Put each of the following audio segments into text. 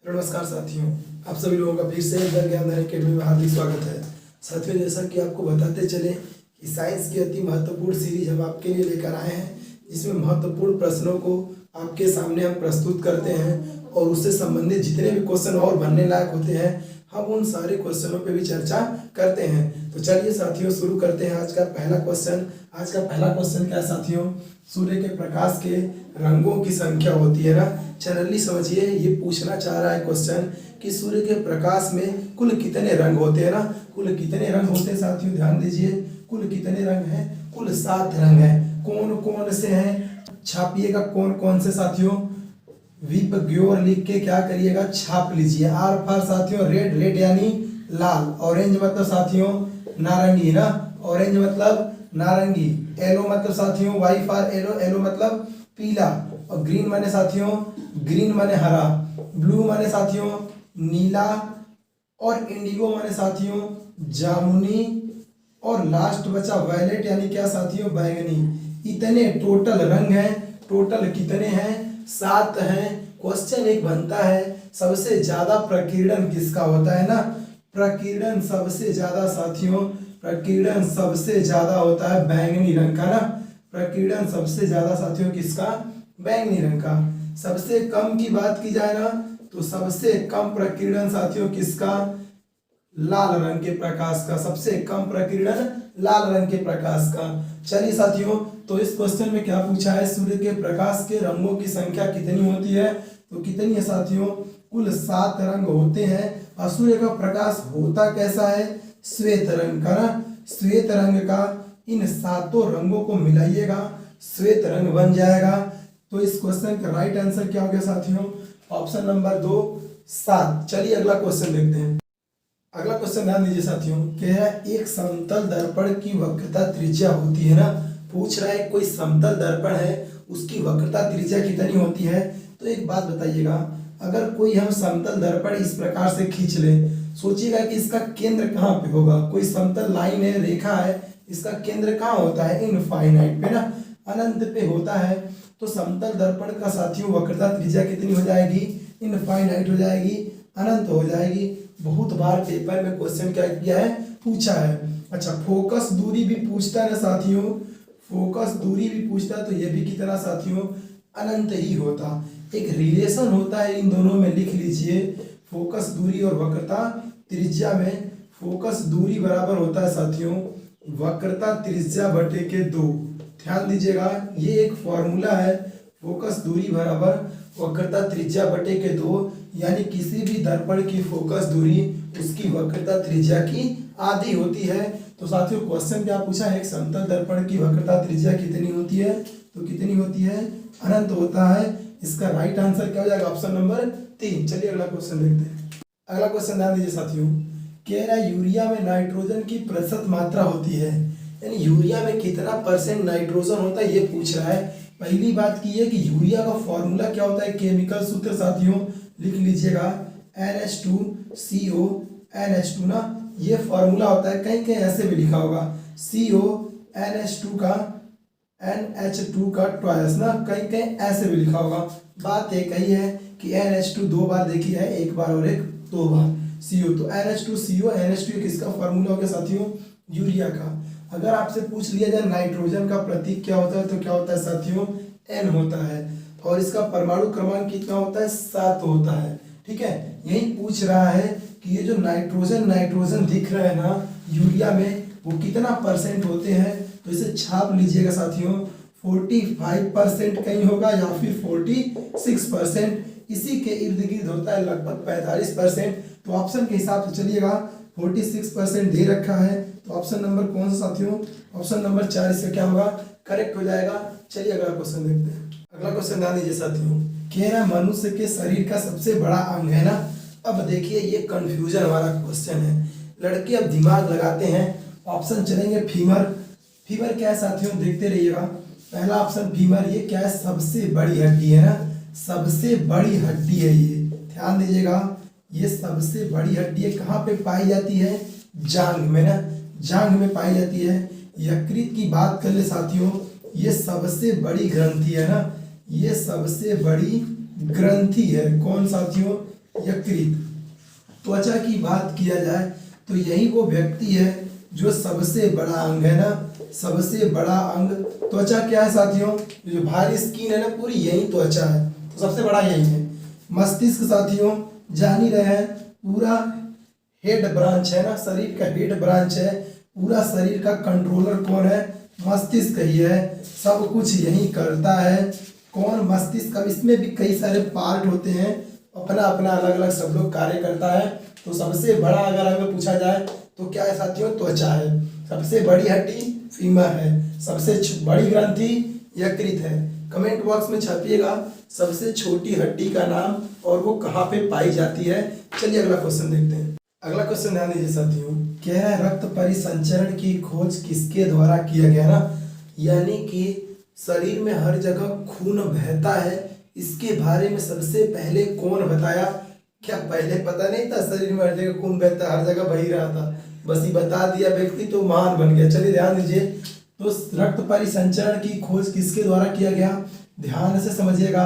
नमस्कार साथियों, आप सभी लोगों का फिर से एक बार ज्ञान अकेडमी में हार्दिक स्वागत है। साथियों, जैसा कि आपको बताते चले कि साइंस की अति महत्वपूर्ण सीरीज हम आपके लिए लेकर आए हैं, जिसमें महत्वपूर्ण प्रश्नों को आपके सामने हम प्रस्तुत करते हैं और उससे संबंधित जितने भी क्वेश्चन और बनने लायक होते हैं हम उन सारे क्वेश्चनों पे भी चर्चा करते हैं। तो चलिए साथियों, शुरू करते हैं आज का पहला क्वेश्चन। आज का पहला क्वेश्चन क्या है साथियों? सूर्य के प्रकाश के रंगों की संख्या होती है ना। जनरली समझिए, ये पूछना चाह रहा है क्वेश्चन कि सूर्य के प्रकाश में कुल कितने रंग होते हैं ना। कुल कितने रंग होते हैं साथियों? ध्यान दीजिए, कुल कितने रंग हैं? कुल 7 रंग हैं। कौन कौन से हैं? छापिएगा कौन कौन से साथियों। विप ग्योर लिख के क्या करिएगा, छाप लीजिए। आर फॉर साथियों रेड, रेड यानी लाल। ऑरेंज मतलब साथियों नारंगी ना, ऑरेंज मतलब नारंगी। येलो मतलब साथियों वाई फॉर येलो, येलो मतलब पीला। और ग्रीन माने साथियों, ग्रीन माने हरा। ब्लू माने साथियों नीला। और इंडिगो माने साथियों जामुनी। और लास्ट बचा वायलेट यानी क्या साथियों, बैंगनी। इतने टोटल रंग हैं। टोटल कितने हैं? 7 हैं। क्वेश्चन एक बनता है, सबसे ज्यादा प्रकीर्णन किसका होता है ना। प्रकीर्णन सबसे ज्यादा साथियों, प्रकीर्णन सबसे ज्यादा होता है बैंगनी रंग का ना। प्रकीर्णन सबसे ज्यादा साथियों किसका? बैंगनी रंग का। सबसे कम की बात की जाए ना, तो सबसे कम प्रकीर्णन साथियों किसका? लाल रंग के प्रकाश का। सबसे कम प्रकीर्णन लाल रंग के प्रकाश का। चलिए साथियों, तो इस क्वेश्चन में क्या पूछा है? सूर्य के प्रकाश के रंगों की संख्या कितनी होती है? तो कितनी है साथियों? कुल 7 रंग होते हैं। और सूर्य का प्रकाश होता कैसा है? श्वेत रंग का ना। श्वेत रंग का। इन 7 रंगों को मिलाइएगा, श्वेत रंग बन जाएगा। तो इस क्वेश्चन का राइट आंसर क्या हो गया साथियों? Option number 2 7। चलिए अगला क्वेश्चन देखते हैं। अगला क्वेश्चन ध्यान दीजिए साथियों, क्या है? एक समतल दर्पण की वक्रता त्रिज्या होती है ना। पूछ रहा है कोई समतल दर्पण है, उसकी वक्रता त्रिज्या कितनी होती है। तो एक बात बताइएगा, अगर कोई हम समतल दर्पण इस प्रकार से खींच ले, सोचिएगा कि इसका केंद्र कहाँ पे होगा। कोई समतल लाइन है, रेखा है, इसका केंद्र कहाँ होता है? इनफाइनाइट पे ना, अनंत पे होता है। तो समतल दर्पण का साथियों वक्रता त्रिज्या कितनी हो जाएगी? इनफाइनाइट हो जाएगी, अनंत हो जाएगी। बहुत बार पेपर में क्वेश्चन क्या किया है, पूछा है। अच्छा, फोकस दूरी भी पूछता है ना साथियों, फोकस दूरी भी पूछता है, तो ये भी कितना साथियों? अनंत ही होता। एक रिलेशन होता है इन दोनों में, लिख लीजिए। फोकस दूरी और वक्रता त्रिज्या में फोकस दूरी बराबर होता है साथियों वक्रता त्रिज्या बटे के 2। ध्यान दीजिएगा, ये एक फॉर्मूला है। फोकस दूरी बराबर वक्रता त्रिज्या बटे के 2, यानी किसी भी दर्पण की फोकस दूरी उसकी वक्रता त्रिज्या की आधी होती है। तो साथियों क्वेश्चन क्या पूछा है? एक समतल दर्पण की वक्रता त्रिज्या कितनी होती है? तो कितनी होती है? अनंत होता है। इसका राइट आंसर क्या हो जाएगा? Option number 3। चलिए अगला क्वेश्चन देखते हैं। अगला क्वेश्चन ध्यान दीजिए साथियों, कह रहा है यूरिया में नाइट्रोजन की प्रतिशत मात्रा होती है, यानी यूरिया में कितना परसेंट नाइट्रोजन होता है, ये पूछ रहा है। पहली बात की है कि यूरिया का फॉर्मूला क्या होता है, केमिकल सूत्र साथियों लिख लीजिएगा, NH2CO NH2 ना, ये फॉर्मूला होता है। कहीं कहीं ऐसे भी लिखा होगा CO NH2 का NH2 का ट्वाइस ना, कहीं कहीं ऐसे भी लिखा होगा। बात एक ही है कि NH2 2 बार देखी है, एक बार और एक 2 बार। CO तो NH2CO NH2 किसका फॉर्मूला हो गया साथियों? यूरिया का। अगर आपसे पूछ लिया जाए नाइट्रोजन का प्रतीक क्या होता है, तो क्या होता है साथियों? N होता है। और इसका परमाणु क्रमांक कितना होता है? 7 होता है। ठीक है, यही पूछ रहा है कि ये जो नाइट्रोजन नाइट्रोजन दिख रहा है ना यूरिया में, वो कितना परसेंट होते हैं। तो इसे छाप लीजिएगा साथियों, 45% कहीं होगा या फिर 46%। इसी के इर्द गिर्द होता है लगभग 45%। तो ऑप्शन के हिसाब से चलिएगा, 46% दे रखा है। तो ऑप्शन नंबर कौन सा साथियों? ऑप्शन नंबर 4 इसका क्या होगा? करेक्ट हो जाएगा। चलिए अगला क्वेश्चन देखते हैं। अगला क्वेश्चन ध्यान दीजिए साथियों, कह रहा मनुष्य के शरीर का सबसे बड़ा अंग है ना। अब देखिए, ये कंफ्यूजन वाला क्वेश्चन है। लड़के अब दिमाग लगाते हैं। ऑप्शन चलेंगे फीमर। फीमर क्या है साथियों? देखते रहिएगा। पहला ऑप्शन फीमर, ये क्या है? सबसे बड़ी हड्डी है ना, सबसे बड़ी हड्डी है ये। ध्यान दीजिएगा, ये सबसे बड़ी हड्डी है। कहाँ पे पाई जाती है? जांघ में ना, जांघ में पाई जाती है। यकृत की बात कर ले साथियों, ये सबसे बड़ी ग्रंथि है ना, ये सबसे बड़ी ग्रंथि है। कौन साथियों? यकृत। त्वचा की बात किया जाए तो यही वो व्यक्ति है जो सबसे बड़ा अंग है ना, सबसे बड़ा अंग त्वचा क्या है साथियों, जो बाहरी स्किन है ना पूरी यही त्वचा है, तो सबसे बड़ा यही है। मस्तिष्क साथियों जान ही रहे हैं, पूरा हेड ब्रांच है ना, शरीर का हेड ब्रांच है, पूरा शरीर का कंट्रोलर कौन है, मस्तिष्क ही है, सब कुछ यही करता है। कौन, मस्तिष्क। अब इसमें भी कई सारे पार्ट होते हैं, अपना अपना अलग अलग सब लोग कार्य करता है। तो सबसे बड़ा अगर हमें पूछा जाए तो क्या है साथियों, त्वचा है। सबसे बड़ी हड्डी फीमर है, सबसे बड़ी ग्रंथि यकृत है। कमेंट बॉक्स में छापिएगा सबसे छोटी हड्डी का नाम और वो कहाँ पे पाई जाती है। चलिए अगला क्वेश्चन देखते हैं। अगला क्वेश्चन ध्यान दीजिए साथियों, कह रहा है रक्त परिसंचरण की खोज किसके द्वारा किया गया ना, यानी कि शरीर में हर जगह खून बहता है, इसके बारे में सबसे पहले कौन बताया। क्या पहले पता नहीं था शरीर में हर जगह खून बहता है, हर जगह बह ही रहा था, बस ही बता दिया व्यक्ति तो महान बन गया। चलिए ध्यान दीजिए, तो रक्त परिसंचरण की खोज किसके द्वारा किया गया, ध्यान से समझिएगा।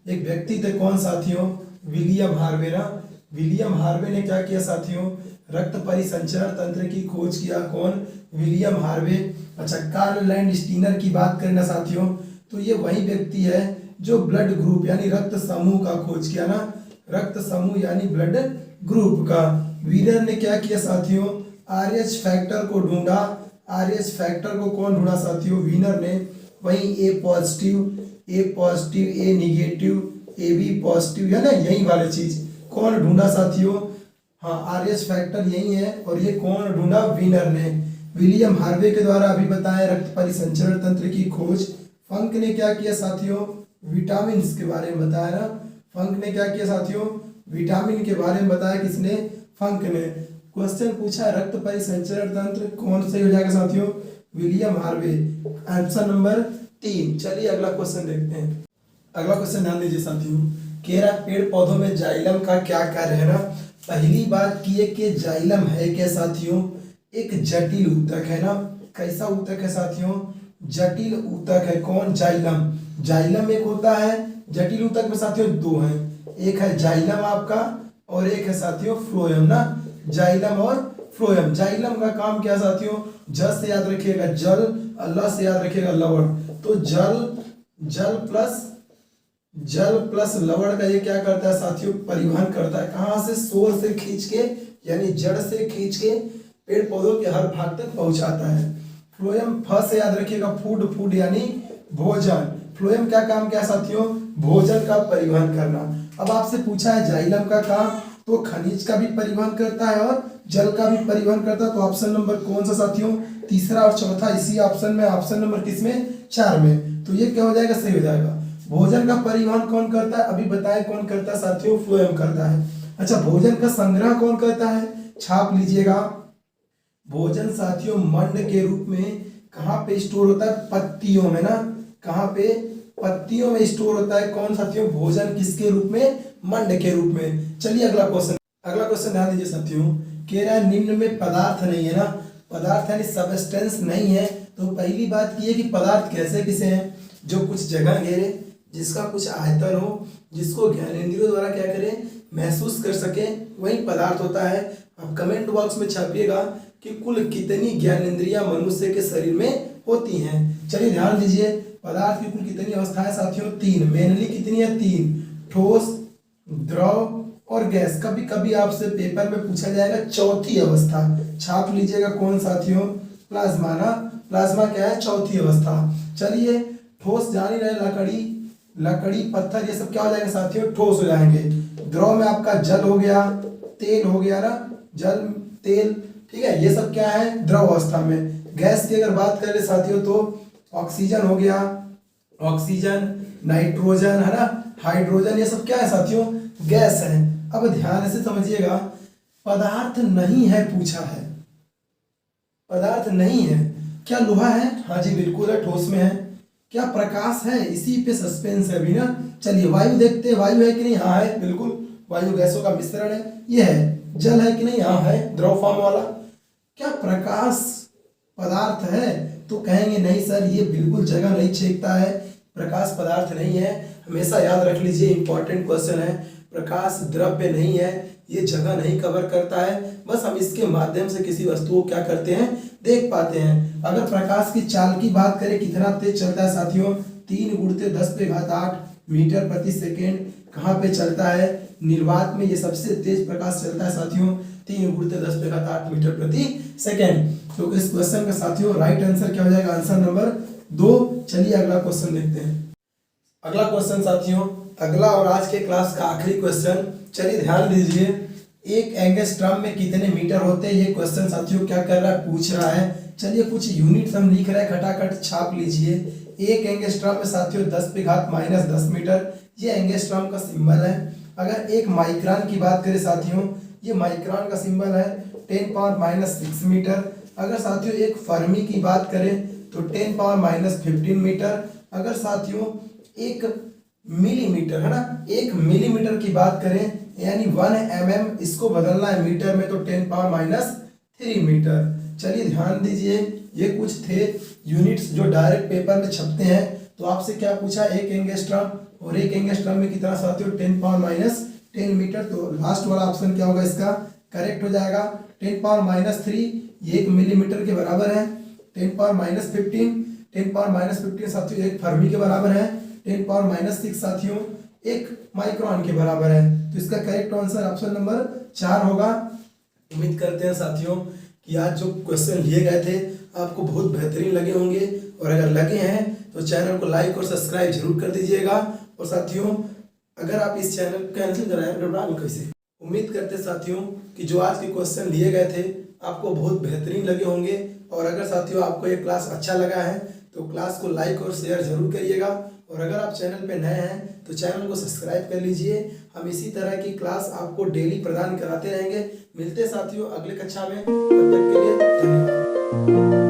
एक व्यक्ति थे कौन साथियों, विलियम हार्वे ना, विलियम हार्वे ने क्या किया साथियों, रक्त परिसंचरण तंत्र की खोज किया। कौन, विलियम हार्वे। अच्छा, कार्ल लैंडस्टीनर की बात करें ना साथियों, तो ये वही व्यक्ति है जो ब्लड ग्रुप यानी रक्त समूह का खोज किया ना, रक्त समूह यानी ब्लड ग्रुप का। वीनर ने क्या किया साथियों, आरएच फैक्टर को ढूंढा। आरएच फैक्टर को कौन ढूंढा साथियों, वीनर ने। वहीं A positive, A negative, A B positive है ना, यही वाली चीज कौन ढूंढा साथियों, हाँ आरएच फैक्टर यही है। और ये कौन ढूंढा, वीनर ने। विलियम हार्वे के द्वारा अभी बताया रक्त परिसंचरण तंत्र की खोज। फंक ने क्या किया साथियों, विटामिन के बारे में बताया ना, फंक ने क्या किया साथियों, विटामिन के बारे में बताया। किसने, फंक ने। क्वेश्चन पूछा रक्त परिसंचरण तंत्र कौन से हो जाएगा साथियों, विलियम हार्वे। Answer number 3। चलिए अगला क्वेश्चन देखते हैं। अगला क्वेश्चन ध्यान दीजिए साथियों, कह रहा पेड़ पौधों में जाइलम का क्या कार्य है ना। पहली बात की है कि जाइलम है क्या साथियों, एक जटिल ऊतक है ना। कैसा ऊतक है साथियों, जटिल ऊतक है। कौन, जाइलम। जाइलम एक होता है, जटिल ऊतक में साथियों दो हैं, एक है जाइलम आपका और एक है साथियों फ्लोएम ना, जाइलम और फ्लोएम। जाइलम का काम क्या साथियों, ज से याद रखिएगा जल, ल से याद रखिएगा लवण। तो जल प्लस लवण का ये क्या करता है साथियों, परिवहन करता है। कहाँ से, सोर से खींच के यानी जड़ से खींच के पेड़ पौधों के हर भाग तक पहुंचाता है। फ्लोएम, फ से याद रखिएगा फूड, फूड यानी भोजन। फ्लोएम क्या काम क्या साथियों, भोजन का परिवहन करना। अब आपसे पूछा है जाइलम का काम, तो खनिज का भी परिवहन करता है और जल का भी परिवहन करता है। तो ऑप्शन नंबर कौन सा साथियों, तीसरा और चौथा इसी ऑप्शन में, ऑप्शन नंबर किसमें, 4 में। तो ये क्या हो जाएगा, सही हो जाएगा। भोजन का परिवहन कौन करता है, अभी बताए कौन करता है साथियों, फ्लोएम करता है। अच्छा, भोजन का संग्रह कौन करता है, छाप लीजिएगा। भोजन साथियों मंड के रूप में कहाँ पे स्टोर होता है, पत्तियों में ना, कहाँ पे, पत्तियों में स्टोर होता है। कौन साथियों, भोजन किसके रूप में, मंड के रूप में। चलिए अगला क्वेश्चन। अगला क्वेश्चन ध्यान दीजिए साथियों, कह रहा है निम्न में पदार्थ नहीं है ना, पदार्थ यानी सबस्टेंस नहीं है। तो पहली बात की है कि पदार्थ कैसे किसे हैं, जो कुछ जगह घेरे, जिसका कुछ आयतन हो, जिसको ज्ञानेंद्रियों द्वारा क्या करें, महसूस कर सके, वही पदार्थ होता है। आप कमेंट बॉक्स में छापिएगा कि कुल कितनी ज्ञानेंद्रियां मनुष्य के शरीर में होती हैं। चलिए ध्यान दीजिए, पदार्थ की कुल कितनी अवस्थाएं साथियों, 3। मेनली कितनी है, 3, ठोस, द्रव और गैस। कभी कभी आपसे पेपर में पूछा जाएगा चौथी अवस्था, छाप लीजिएगा कौन साथियों, प्लाज्मा ना, प्लाज्मा क्या है, चौथी अवस्था। चलिए, ठोस जान ही रहे, लकड़ी पत्थर ये सब क्या हो जाएंगे साथियों, ठोस हो जाएंगे। द्रव में आपका जल हो गया, तेल हो गया ना, जल तेल, ठीक है, ये सब क्या है, द्रव अवस्था में। गैस की अगर बात करें साथियों तो ऑक्सीजन हो गया, ऑक्सीजन, नाइट्रोजन है ना, हाइड्रोजन, ये सब क्या है साथियों, गैस है। अब ध्यान से समझिएगा, पदार्थ नहीं है पूछा है, पदार्थ नहीं है। क्या लोहा है, हाँ जी बिल्कुल है, ठोस में है। क्या प्रकाश है, इसी पे सस्पेंस है अभी ना। चलिए वायु देखते हैं, वायु है कि नहीं, हाँ है बिल्कुल, वायु गैसों का मिश्रण है, ये है। जल है कि नहीं, हाँ है, द्रव फॉर्म वाला। क्या प्रकाश पदार्थ है, तो कहेंगे नहीं सर ये बिल्कुल जगह नहीं छेकता है, प्रकाश पदार्थ नहीं है। हमेशा याद रख लीजिए, इंपॉर्टेंट क्वेश्चन है, प्रकाश द्रव्य नहीं है, ये जगह नहीं कवर करता है, बस हम इसके माध्यम से किसी वस्तु को क्या करते हैं, देख पाते हैं। अगर प्रकाश की चाल की बात करें कितना तेज चलता है साथियों, 3 गुणित 10⁸ मीटर प्रति सेकेंड। कहाँ पे चलता है, निर्वात में ये सबसे तेज प्रकाश चलता है साथियों, 3 गुणित 10⁸ मीटर प्रति सेकेंड। तो इस क्वेश्चन का साथियों राइट आंसर क्या हो जाएगा, आंसर नंबर 2। चलिए अगला क्वेश्चन देखते हैं। अगला क्वेश्चन साथियों, अगला और आज के क्लास का आखिरी क्वेश्चन। चलिए ध्यान दीजिए, एक एंगस्ट्रॉम में कितने मीटर होते हैं, ये क्वेश्चन साथियों क्या कर रहा है, पूछ रहा है। चलिए कुछ यूनिट हम लिख रहे हैं, खटाखट छाप लीजिए। एक एंगस्ट्रॉम में साथियों 10⁻−10 मीटर, ये एंगस्ट्रॉम का सिंबल है। अगर एक माइक्रोन की बात करें साथियों, ये माइक्रोन का सिंबल है 10⁻−6 मीटर। अगर साथियों एक फर्मी की बात करें तो 10⁻−15 मीटर। अगर साथियों एक मिलीमीटर है ना, 1 मिलीमीटर की बात करें यानी 1 mm, इसको बदलना है मीटर में तो 10⁻−3 मीटर। चलिए ध्यान दीजिए, ये कुछ थे यूनिट्स जो डायरेक्ट पेपर में छपते हैं। तो आपसे क्या पूछा, एक एंगस्ट्रॉम, और एक एंगस्ट्रॉम में कितना साथियों 10⁻10 मीटर। तो लास्ट वाला ऑप्शन क्या होगा, इसका करेक्ट हो जाएगा 10⁻3, ये 1 मिलीमीटर के बराबर है। 10⁻15 साथियों एक फर्मी के बराबर है। 10⁻6 साथियों एक माइक्रोन के बराबर है। तो इसका करेक्ट आंसर ऑप्शन नंबर 4 होगा। उम्मीद करते हैं साथियों कि आज जो क्वेश्चन लिए गए थे आपको बहुत बेहतरीन लगे होंगे, और अगर लगे हैं तो चैनल को लाइक और सब्सक्राइब जरूर कर दीजिएगा। और साथियों अगर आप इस चैनल को कैंसिल कराएं कैसे, उम्मीद करते साथियों कि जो आज के क्वेश्चन लिए गए थे आपको बहुत बेहतरीन लगे होंगे। और अगर साथियों आपको ये क्लास अच्छा लगा है तो क्लास को लाइक और शेयर जरूर करिएगा। और अगर आप चैनल पे नए हैं तो चैनल को सब्सक्राइब कर लीजिए। हम इसी तरह की क्लास आपको डेली प्रदान कराते रहेंगे। मिलते साथियों अगले कक्षा में, तब तक के लिए धन्यवाद।